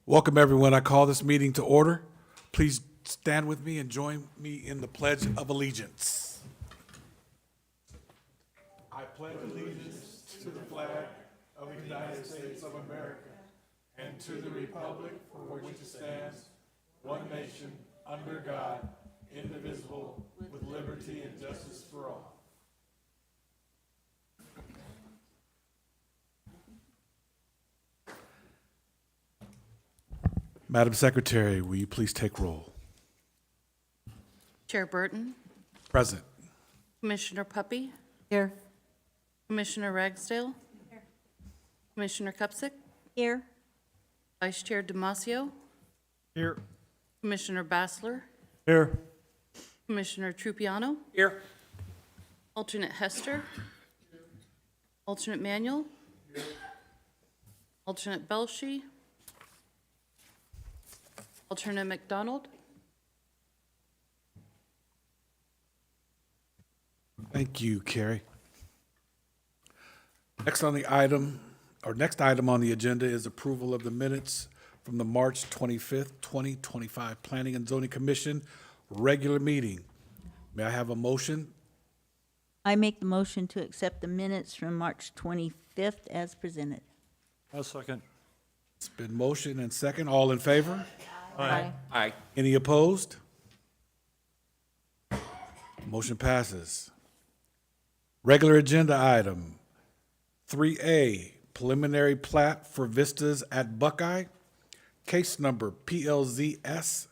Welcome, everyone. I call this meeting to order. Please stand with me and join me in the Pledge of Allegiance. I pledge allegiance to the flag of the United States of America and to the republic for which it stands, one nation, under God, indivisible, with liberty and justice for all. Madam Secretary, will you please take roll? Chair Burton, Present. Commissioner Puppy, Here. Commissioner Ragsdale, Commissioner Kupsick, Here. Vice Chair Damasio, Here. Commissioner Bassler, Here. Commissioner Trupiano, Here. Alternate Hester, Alternate Manuel, Alternate Belshi, Alternate McDonald, Thank you, Carrie. Next item on the agenda is approval of the minutes from the March 25th, 2025 Planning and Zoning Commission regular meeting. May I have a motion? I make the motion to accept the minutes from March 25th as presented. I'll second. It's been motion and second. All in favor? Aye. Aye. Any opposed? Motion passes. Regular agenda item 3A, preliminary plat for Vistas at Buckeye, case number PLZS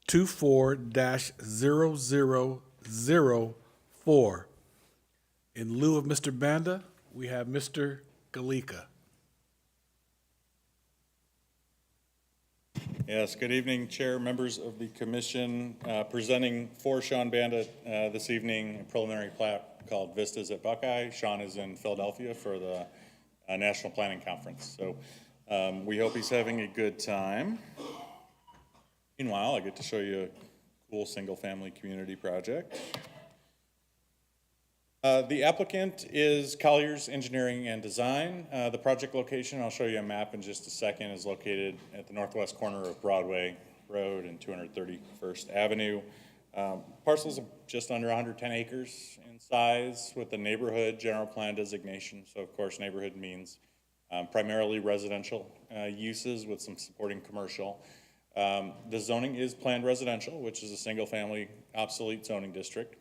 24-0004. In lieu of Mr. Banda, we have Mr. Galika. Yes, good evening, Chair, members of the commission. Presenting for Sean Bandit this evening, a preliminary plat called Vistas at Buckeye. Sean is in Philadelphia for the National Planning Conference. So we hope he's having a good time. Meanwhile, I get to show you a cool single-family community project. The applicant is Colliers Engineering and Design. The project location, I'll show you a map in just a second, is located at the northwest corner of Broadway Road and 231st Avenue. Parcels of just under 110 acres in size with the neighborhood general plan designation. So of course, neighborhood means primarily residential uses with some supporting commercial. The zoning is planned residential, which is a single family obsolete zoning district.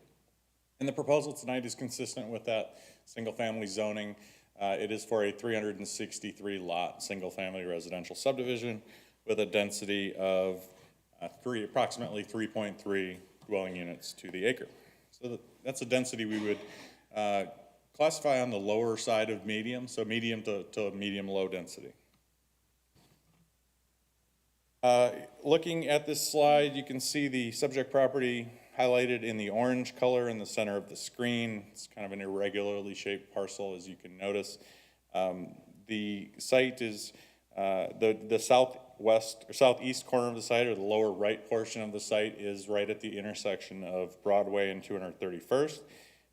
And the proposal tonight is consistent with that single-family zoning. It is for a 363 lot single-family residential subdivision with a density of approximately 3.3 dwelling units to the acre. So that's a density we would classify on the lower side of medium, so medium to medium-low density. Looking at this slide, you can see the subject property highlighted in the orange color in the center of the screen. It's kind of an irregularly shaped parcel, as you can notice. The site is the southwest or southeast corner of the site, or the lower right portion of the site, is right at the intersection of Broadway and 231st.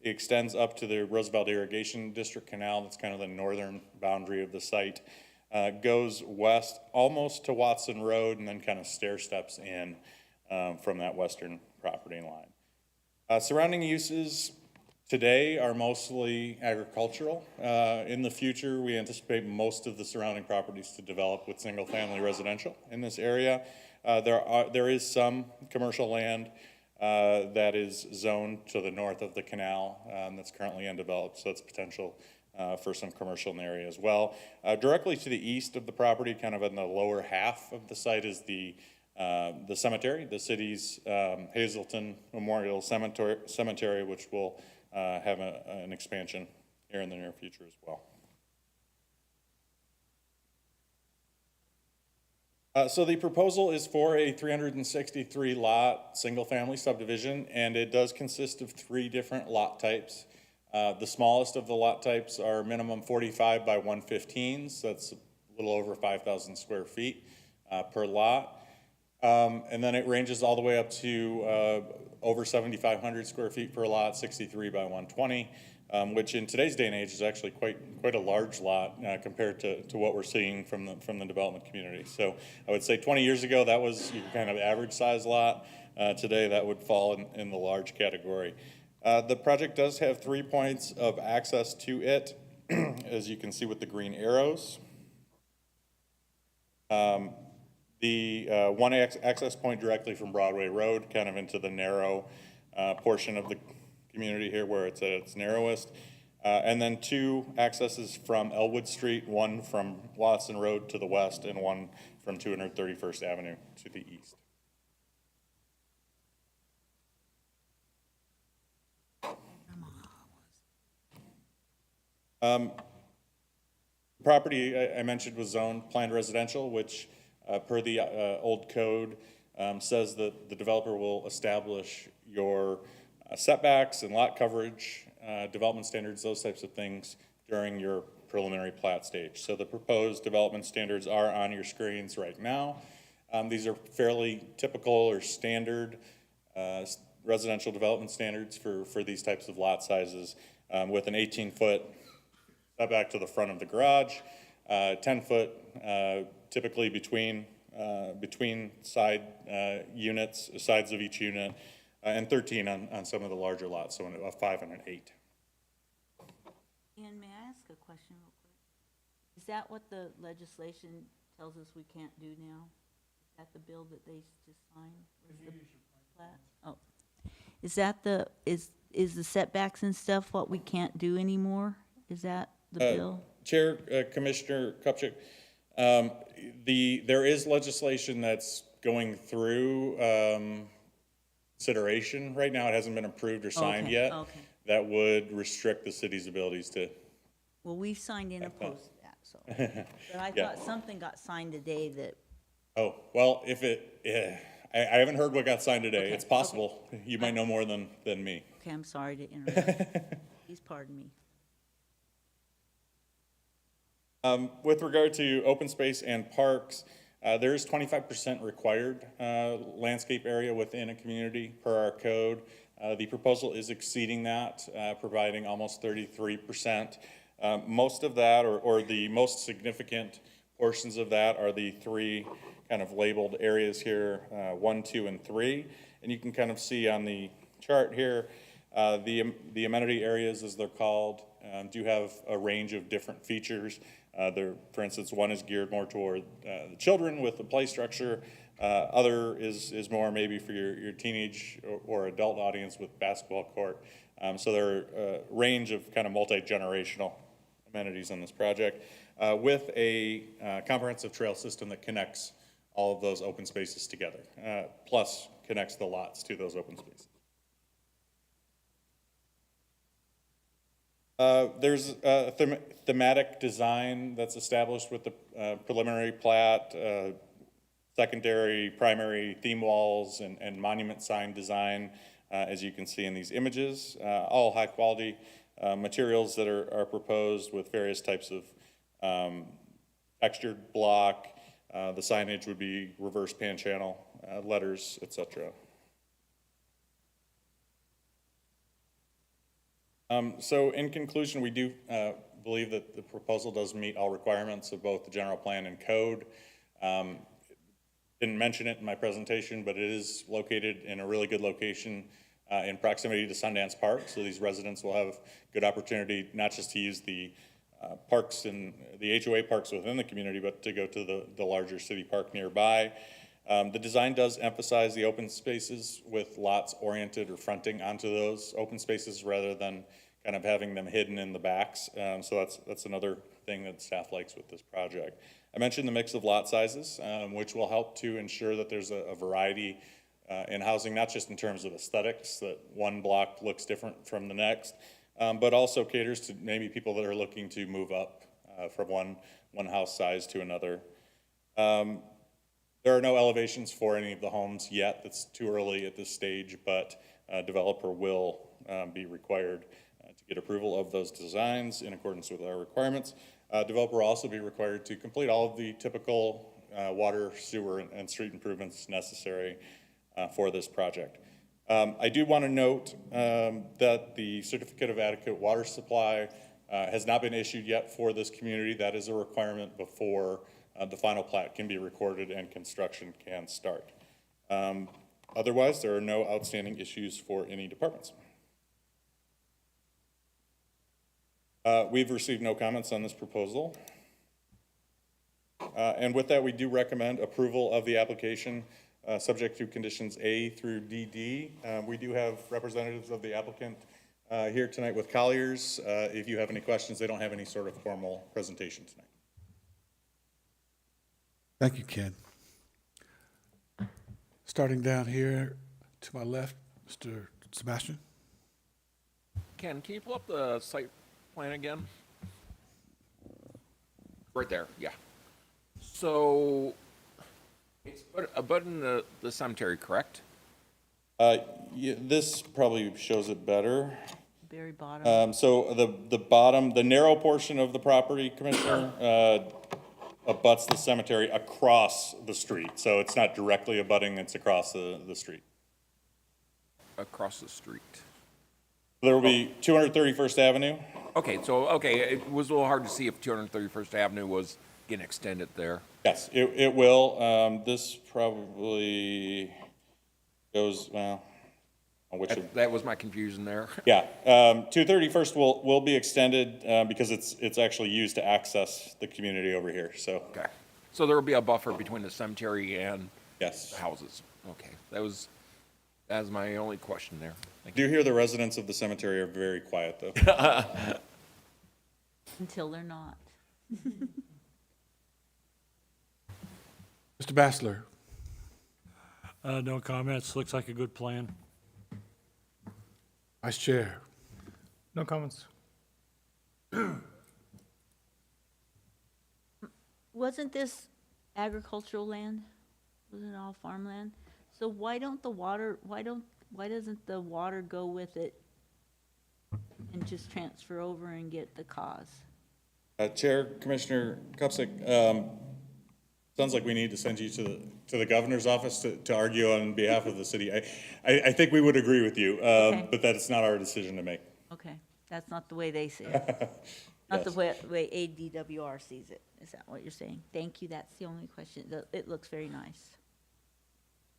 It extends up to the Roosevelt Irrigation District Canal. That's kind of the northern boundary of the site. Goes west almost to Watson Road and then kind of stair steps in from that western property line. Surrounding uses today are mostly agricultural. In the future, we anticipate most of the surrounding properties to develop with single-family residential in this area. There is some commercial land that is zoned to the north of the canal that's currently undeveloped, so it's potential for some commercial in the area as well. Directly to the east of the property, kind of in the lower half of the site, is the cemetery, the city's Hazelton Memorial Cemetery, which will have an expansion here in the near future as well. So the proposal is for a 363 lot single-family subdivision, and it does consist of 3 different lot types. The smallest of the lot types are minimum 45 by 115, so that's a little over 5,000 square feet per lot. And then it ranges all the way up to over 7,500 square feet per lot, 63 by 120. which in today's day and age is actually quite a large lot compared to what we're seeing from the development community. So I would say 20 years ago, that was your kind of average size lot. Today, that would fall in the large category. The project does have 3 points of access to it, as you can see with the green arrows. The one access point directly from Broadway Road, kind of into the narrow portion of the community here where it's at its narrowest. And then 2 accesses from Elwood Street, one from Watson Road to the west and one from 231st Avenue to the east. Property I mentioned was zoned planned residential, which per the old code says that the developer will establish your setbacks and lot coverage, development standards, those types of things during your preliminary plat stage. So the proposed development standards are on your screens right now. These are fairly typical or standard residential development standards for these types of lot sizes, with an 18-foot setback to the front of the garage, 10-foot typically between side units, sides of each unit, and 13 on some of the larger lots, so a 5 and an 8. Ian, may I ask a question real quick? Is that what the legislation tells us we can't do now? Is that the bill that they just signed? Plat? Oh, is that is the setbacks and stuff what we can't do anymore? Is that the bill? Chair, Commissioner Kupchak, there is legislation that's going through consideration right now. It hasn't been approved or signed yet. Okay. That would restrict the city's abilities to. Well, we've signed in opposed to that, so. But I Yeah. thought something got signed today that, Oh, well, if I haven't heard what got signed today. Okay, It's possible. You might know more than me. okay, I'm sorry to interrupt. Please pardon me. With regard to open space and parks, there is 25% required landscape area within a community per our code. The proposal is exceeding that, providing almost 33%. Most of that, or the most significant portions of that, are the 3 kind of labeled areas here, 1, 2, and 3. And you can kind of see on the chart here, the amenity areas, as they're called, do have a range of different features. For instance, one is geared more toward the children with the play structure. Other is more maybe for your teenage or adult audience with basketball court. So there are a range of kind of multi-generational amenities on this project, with a comprehensive trail system that connects all of those open spaces together, plus connects the lots to those open spaces. There's a thematic design that's established with the preliminary plat, secondary, primary theme walls, and monument sign design, as you can see in these images. All high quality materials that are proposed with various types of textured block. The signage would be reverse pan channel, letters, etc. So in conclusion, we do believe that the proposal does meet all requirements of both the general plan and code. Didn't mention it in my presentation, but it is located in a really good location in proximity to Sundance Park. So these residents will have good opportunity not just to use the parks and the HOA parks within the community, but to go to the larger city park nearby. The design does emphasize the open spaces with lots oriented or fronting onto those open spaces rather than kind of having them hidden in the backs. So that's another thing that staff likes with this project. I mentioned the mix of lot sizes, which will help to ensure that there's a variety in housing, not just in terms of aesthetics, that one block looks different from the next, but also caters to maybe people that are looking to move up from one house size to another. There are no elevations for any of the homes yet. It's too early at this stage, but a developer will be required to get approval of those designs in accordance with our requirements. Developer will also be required to complete all of the typical water, sewer, and street improvements necessary for this project. I do want to note that the certificate of adequate water supply has not been issued yet for this community. That is a requirement before the final plat can be recorded and construction can start. Otherwise, there are no outstanding issues for any departments. We've received no comments on this proposal. And with that, we do recommend approval of the application, subject to conditions A through DD. We do have representatives of the applicant here tonight with Colliers. If you have any questions, they don't have any sort of formal presentation tonight. Thank you, Ken. Starting down here to my left, Mr. Sebastian. Ken, can you pull up the site plan again? Right there, yeah. So, it's abutting the cemetery, correct? Yeah, this probably shows it better. Very bottom. So the bottom, the narrow portion of the property, Commissioner, abuts the cemetery across the street. So it's not directly abutting, it's across the street. Across the street. There will be 231st Avenue. Okay, so, okay, it was a little hard to see if 231st Avenue was getting extended there. Yes, it will. This probably goes, well, on which of, That was my confusion there. yeah. 231st will be extended because it's actually used to access the community over here, so, Okay. So there will be a buffer between the cemetery and yes. the houses. Okay, that was my only question there. Thank Do you hear the residents of the cemetery are very quiet, though? Until they're not. Mr. Bassler. No comments. Looks like a good plan. Vice Chair. No comments. Wasn't this agricultural land? Wasn't it all farmland? So why doesn't the water go with it and just transfer over and get the cause? Chair, Commissioner Kupsik, sounds like we need to send you to the governor's office to argue on behalf of the city. I think we would agree with you, Okay. but that is not our decision to make. Okay, that's not the way they see it. Not the Yes. way ADWR sees it. Is that what you're saying? Thank you, that's the only question. It looks very nice.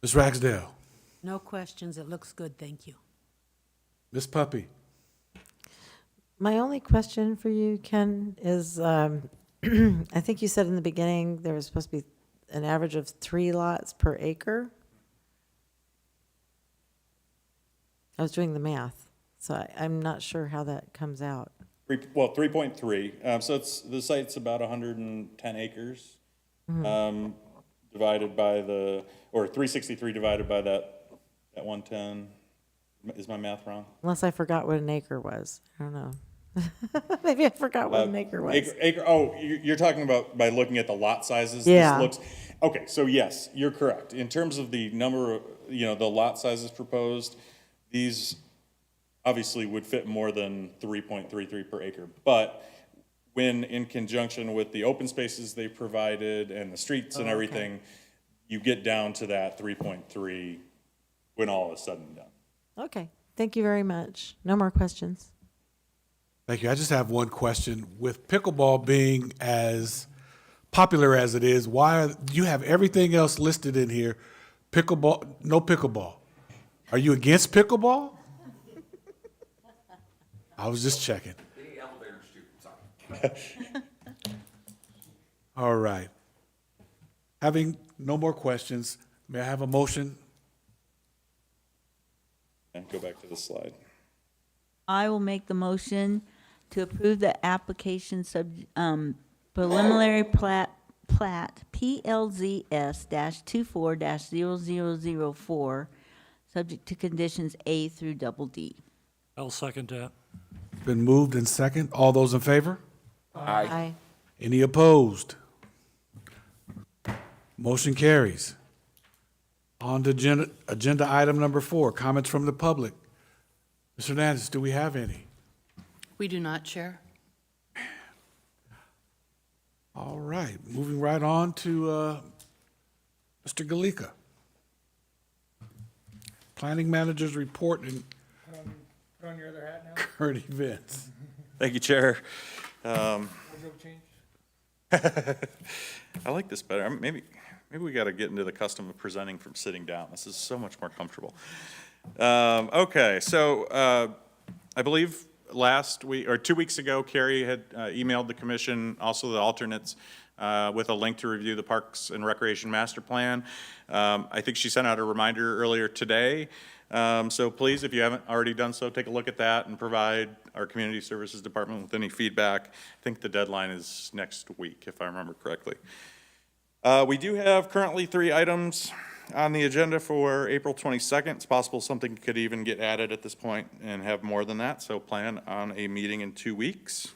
Ms. Ragsdale. No questions. It looks good. Thank you. Ms. Puppy. My only question for you, Ken, is I think you said in the beginning there was supposed to be an average of 3 lots per acre. I was doing the math, so I'm not sure how that comes out. 3.3. So the site's about 110 acres, divided by or 363 divided by that 110. Is my math wrong? Unless I forgot what an acre was. I don't know. Maybe I forgot what an acre was. You're talking about by looking at the lot sizes? Yeah. Okay, so yes, you're correct. In terms of the number of, the lot sizes proposed, these obviously would fit more than 3.33 per acre. But when in conjunction with the open spaces they provided and the streets and everything, you get down to that 3.3 when all is said and done. Okay, thank you very much. No more questions. Thank you. I just have one question. With pickleball being as popular as it is, why you have everything else listed in here? Pickleball, no pickleball. Are you against pickleball? I was just checking. All right. Having no more questions, may I have a motion? And go back to the slide. I will make the motion to approve the application preliminary plat PLZS-24-0004, subject to conditions A through double D. I'll second that. Been moved and second. All those in favor? Aye. Any opposed? Motion carries. On to agenda item number 4, comments from the public. Ms. Hernandez, do we have any? We do not, Chair. All right, moving right on to Mr. Galika. Planning Manager's Report and Put on your other hat now. current events. Thank you, Chair. Wardrobe change? I like this better. Maybe we got to get into the custom of presenting from sitting down. This is so much more comfortable. Okay, so I believe last week, or 2 weeks ago, Carrie had emailed the commission, also the alternates, with a link to review the Parks and Recreation Master Plan. I think she sent out a reminder earlier today. So please, if you haven't already done so, take a look at that and provide our Community Services Department with any feedback. I think the deadline is next week, if I remember correctly. We do have currently 3 items on the agenda for April 22nd. It's possible something could even get added at this point and have more than that, so plan on a meeting in 2 weeks.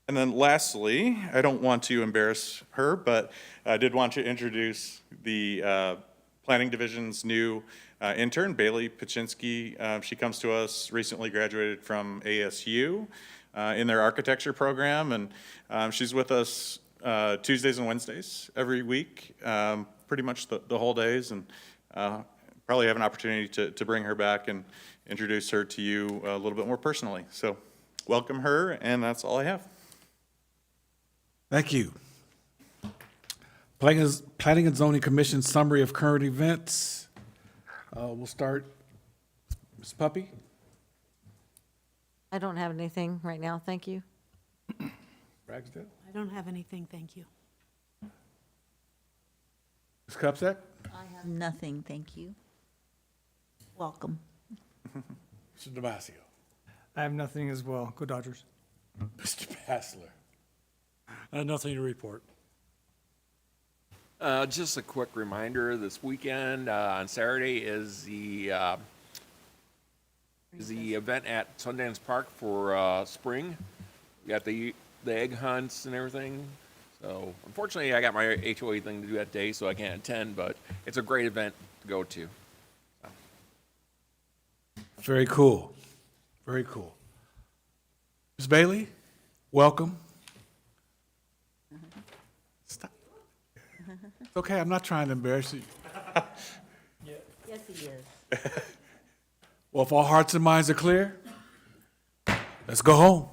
And then lastly, I don't want to embarrass her, but I did want to introduce the Planning Division's new intern, Bailey Paczynski. She comes to us, recently graduated from ASU in their architecture program, and she's with us Tuesdays and Wednesdays every week, pretty much the whole days, and probably have an opportunity to bring her back and introduce her to you a little bit more personally. So welcome her, and that's all I have. Thank you. Planning and Zoning Commission summary of current events. We'll start, Ms. Puppy. I don't have anything right now, thank you. Ragsdale. I don't have anything, thank you. Ms. Cupsack. I have nothing, thank you. Welcome. Mr. Damasio. I have nothing as well. Go Dodgers. Mr. Passler. Nothing to report. Just a quick reminder, this weekend, on Saturday is the event at Sundance Park for spring. We got the egg hunts and everything. So unfortunately, I got my HOA thing to do that day, so I can't attend, but it's a great event to go to. Very cool. Very cool. Ms. Bailey, welcome. Stop. It's okay, I'm not trying to embarrass you. Yes, he is. Well, if all hearts and minds are clear, let's go home.